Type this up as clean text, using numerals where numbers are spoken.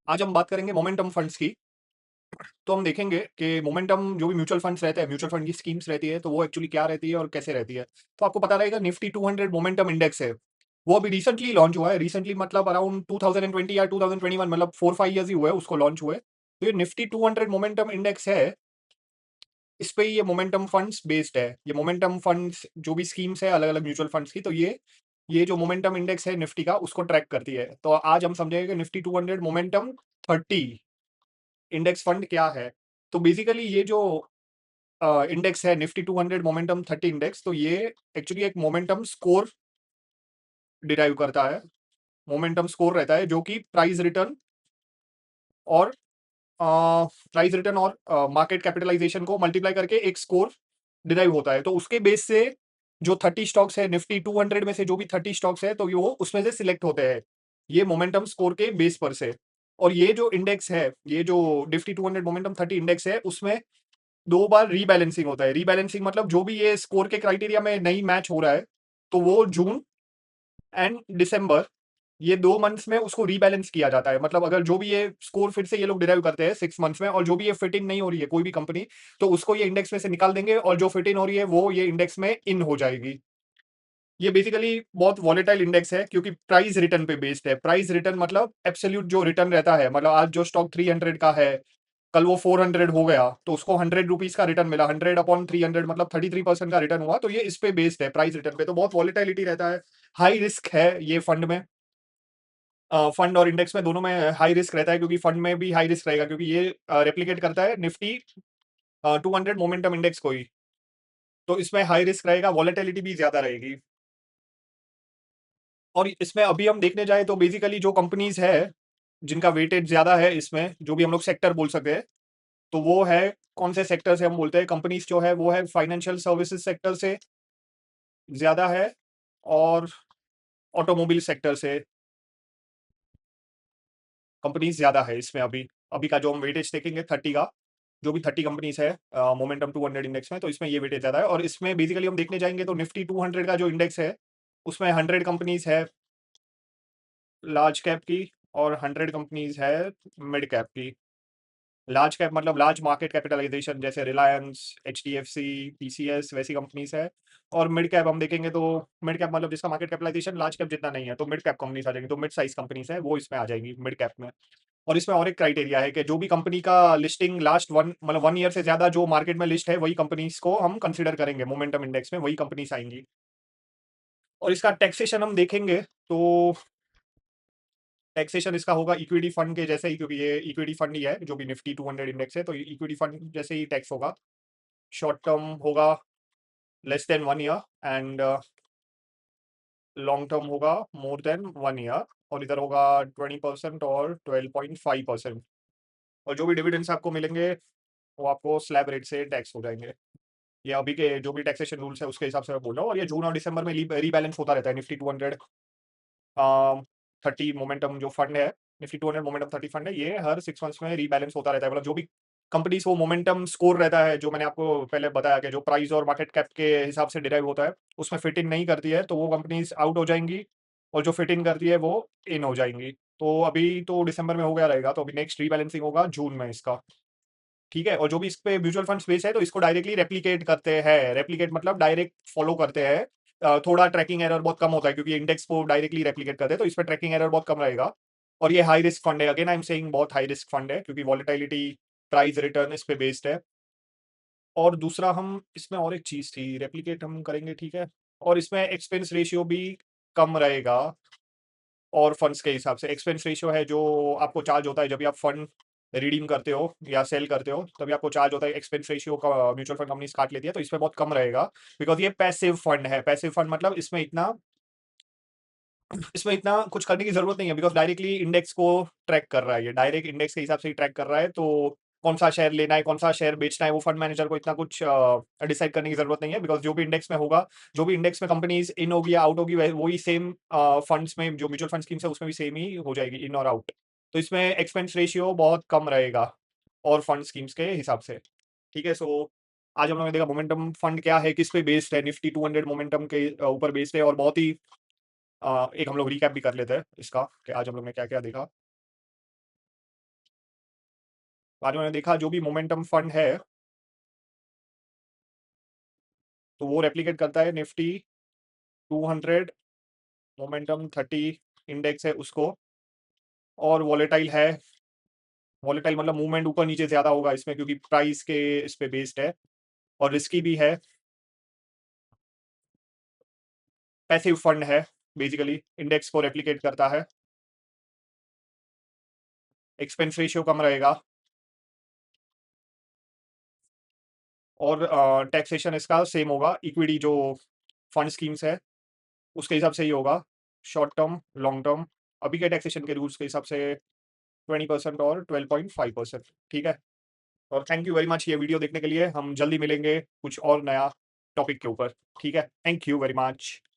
आज हम बात करेंगे मोमेंटम फंड्स की। तो हम देखेंगे कि मोमेंटम जो भी म्यूचुअल फंड्स रहते हैं, म्यूचुअल फंड की स्कीम्स रहती है, तो वो एक्चुअली क्या रहती है और कैसे रहती है। तो आपको पता रहेगा निफ्टी 200 मोमेंटम इंडेक्स है। वो अभी रिसेंटली लॉन्च हुआ है। रिसेंटली मतलब अराउंड 2020 या 2021, मतलब 4-5 ईयर्स ही हुए हैं उसको लॉन्च हुए। तो ये निफ्टी 200 मोमेंटम इंडेक्स है। इस पे ही ये मोमेंटम फंड्स बेस्ड है। ये मोमेंटम फंड्स जो भी स्कीम्स है अलग-अलग म्यूचुअल फंड्स की, तो ये जो मोमेंटम इंडेक्स है निफ्टी का, उसको ट्रैक करती है। तो आज हम समझेंगे कि निफ्टी 200 मोमेंटम 30 इंडेक्स फंड क्या है। तो बेसिकली ये जो इंडेक्स है निफ्टी 200 मोमेंटम 30 इंडेक्स, तो ये एक्चुअली एक मोमेंटम स्कोर डिराइव करता है। मोमेंटम स्कोर रहता है जो कि और प्राइस रिटर्न और मार्केट कैपिटलाइजेशन को मल्टीप्लाई करके एक स्कोर डिराइव होता है। तो उसके बेस से जो 30 स्टॉक्स है निफ्टी 200 में से, जो भी 30 स्टॉक्स है, तो वो उसमें से सिलेक्ट होते हैं ये मोमेंटम स्कोर के बेस पर से। और ये जो इंडेक्स है, ये जो निफ्टी 200 मोमेंटम 30 इंडेक्स है, उसमें 2 बार रीबैलेंसिंग होता है। रीबैलेंसिंग मतलब जो भी ये स्कोर के क्राइटेरिया में नहीं मैच हो रहा है, तो वो जून एंड दिसंबर, ये 2 मंथ्स में उसको रीबैलेंस किया जाता है। मतलब अगर जो भी ये स्कोर फिर से ये लोग डिराइव करते हैं 6 मंथ्स में, और जो भी ये फिट इन नहीं हो रही है कोई भी कंपनी, तो उसको ये इंडेक्स में से निकाल देंगे, और जो फिट इन हो रही है वो ये इंडेक्स में इन हो जाएगी। ये बेसिकली बहुत वॉलेटाइल इंडेक्स है क्योंकि प्राइस रिटर्न पे बेस्ड है। प्राइस रिटर्न मतलब एब्सोल्यूट जो रिटर्न रहता है, मतलब आज जो स्टॉक 300 का है, कल वो 400 हो गया, तो उसको 100 रुपीज का रिटर्न मिला। 100 अपॉन 300 मतलब 33% का रिटर्न हुआ। तो ये इस पे बेस्ड है, प्राइस रिटर्न पे। तो बहुत वॉलेटिलिटी रहता है। हाई रिस्क है ये फंड में। फंड और इंडेक्स में दोनों में हाई रिस्क रहता है, क्योंकि फंड में भी हाई रिस्क रहेगा, क्योंकि ये रेप्लिकेट करता है निफ्टी 200 मोमेंटम इंडेक्स को ही। तो इसमें हाई रिस्क रहेगा, वॉलेटिलिटी भी ज्यादा रहेगी। और इसमें अभी हम देखने जाए तो बेसिकली जो कंपनीज है जिनका वेटेज ज्यादा है इसमें, जो भी हम लोग सेक्टर बोल सकते हैं, तो वो है, कौन से सेक्टर से हम बोलते हैं, कंपनीज जो है वो है फाइनेंशियल सर्विसेज सेक्टर से ज्यादा है, और ऑटोमोबाइल सेक्टर से कंपनीज ज्यादा है इसमें। अभी अभी का जो हम वेटेज देखेंगे 30 का, जो भी 30 कंपनीज है मोमेंटम 200 इंडेक्स में, तो इसमें ये वेटेज ज्यादा है। और इसमें बेसिकली हम देखने जाएंगे तो निफ्टी 200 का जो इंडेक्स है, उसमें 100 कंपनीज है लार्ज कैप की, और 100 कंपनीज है मिड कैप की। लार्ज कैप मतलब लार्ज मार्केट कैपिटलाइजेशन, जैसे रिलायंस, एचडीएफसी, टीसीएस, वैसी कंपनीज है। और मिड कैप हम देखेंगे तो मिड कैप मतलब जिसका मार्केट कैपिटलाइजेशन लार्ज कैप जितना नहीं है, तो मिड कैप कंपनीज आ जाएंगी। तो मिड साइज कंपनीज है वो इसमें आ जाएंगी मिड कैप में। और इसमें और एक क्राइटेरिया है कि जो भी कंपनी का लिस्टिंग लास्ट मतलब 1 ईयर से ज्यादा जो मार्केट में लिस्ट है, वही कंपनीज को हम कंसिडर करेंगे मोमेंटम इंडेक्स में, वही कंपनीज आएंगी। और इसका टैक्सेशन हम देखेंगे तो टैक्सेशन इसका होगा इक्विटी फंड के जैसे ही, क्योंकि ये इक्विटी फंड ही है जो भी निफ्टी 200 इंडेक्स है, तो इक्विटी फंड जैसे ही टैक्स होगा। शॉर्ट टर्म होगा less than 1 year, and long term होगा more than 1 ईयर। और इधर होगा 20% और 12.5%। और जो भी डिविडेंड्स आपको मिलेंगे वो आपको स्लैब रेट से टैक्स हो जाएंगे। ये अभी के जो भी टैक्सेशन रूल्स है उसके हिसाब से मैं बोल रहा हूँ। और ये जून और दिसंबर में रीबैलेंस होता रहता है। निफ्टी 200 30 मोमेंटम जो फंड है, निफ्टी 200 मोमेंटम 30 फंड है, ये हर 6 मंथ्स में रीबैलेंस होता रहता है। मतलब जो भी कंपनीज वो मोमेंटम स्कोर रहता है, जो मैंने आपको पहले बताया कि जो प्राइस और मार्केट कैप के हिसाब से डिराइव होता है, उसमें फिट इन नहीं करती है, तो वो कंपनीज आउट हो जाएंगी। और जो फिट इन करती है वो इन हो जाएंगी। तो अभी तो दिसंबर में हो गया रहेगा, तो अभी नेक्स्ट रीबैलेंसिंग होगा जून में इसका। ठीक है। और जो भी इस पे म्यूचुअल फंड स्पेस है, तो इसको डायरेक्टली रेप्लिकेट करते हैं। रेप्लिकेट मतलब डायरेक्ट फॉलो करते हैं। थोड़ा ट्रैकिंग एरर बहुत कम होता है, क्योंकि इंडेक्स को डायरेक्टली रेप्लिकेट करते हैं, तो इस पर ट्रैकिंग एरर बहुत कम रहेगा। और ये हाई रिस्क फंड है। अगेन आई एम सेइंग बहुत हाई रिस्क फंड है, क्योंकि वॉलेटिलिटी, प्राइस रिटर्न इस पे बेस्ड है। और दूसरा, हम इसमें और एक चीज थी, रेप्लिकेट हम करेंगे, ठीक है। और इसमें एक्सपेंस रेशियो भी कम रहेगा। और फंड्स के हिसाब से एक्सपेंस रेशियो है जो आपको चार्ज होता है जब भी आप फंड रिडीम करते हो या सेल करते हो, तभी आपको चार्ज होता है। एक्सपेंस रेशियो का म्यूचुअल फंड कंपनीज काट लेती है, तो इसमें बहुत कम रहेगा। बिकॉज ये पैसिव फंड है। पैसिव फंड मतलब इसमें इतना कुछ करने की जरूरत नहीं है, बिकॉज डायरेक्टली इंडेक्स को ट्रैक कर रहा है। ये डायरेक्ट इंडेक्स के हिसाब से ही ट्रैक कर रहा है। तो कौन सा शेयर लेना है, कौन सा शेयर बेचना है, वो फंड मैनेजर को इतना कुछ डिसाइड करने की जरूरत नहीं है। बिकॉज जो भी इंडेक्स में होगा, जो भी इंडेक्स में कंपनीज इन होगी या आउट होगी, वही सेम फंड्स में, जो म्यूचुअल फंड स्कीम्स है उसमें भी सेम ही हो जाएगी, इन और आउट। तो इसमें एक्सपेंस रेशियो बहुत कम रहेगा और फंड स्कीम्स के हिसाब से। ठीक है। सो आज हम लोगों ने देखा मोमेंटम फंड क्या है, किस पे बेस्ड है। निफ्टी 200 मोमेंटम के ऊपर बेस्ड है। और बहुत ही एक हम लोग रिकैप भी कर लेते हैं इसका कि आज हम लोग ने क्या क्या देखा। बाद में मैंने देखा जो भी मोमेंटम फंड है, तो वो रेप्लिकेट करता है निफ्टी 200, मोमेंटम 30 इंडेक्स है उसको, और वॉलेटाइल है। वॉलेटाइल मतलब मूवमेंट ऊपर नीचे ज़्यादा होगा इसमें, क्योंकि प्राइस के इस पे बेस्ड है, और रिस्की भी है। पैसिव फंड है, बेसिकली इंडेक्स को रेप्लिकेट करता है। एक्सपेंस रेशियो कम रहेगा, और टैक्सेशन इसका सेम होगा, इक्विटी जो फंड स्कीम्स है उसके हिसाब से ही होगा, शॉर्ट टर्म, लॉन्ग टर्म। अभी के टैक्सेशन के रूल्स के हिसाब से 20% और 12.5%। ठीक है। और थैंक यू वेरी मच ये वीडियो देखने के लिए। हम जल्दी मिलेंगे कुछ और नया टॉपिक के ऊपर। ठीक है, थैंक यू वेरी मच।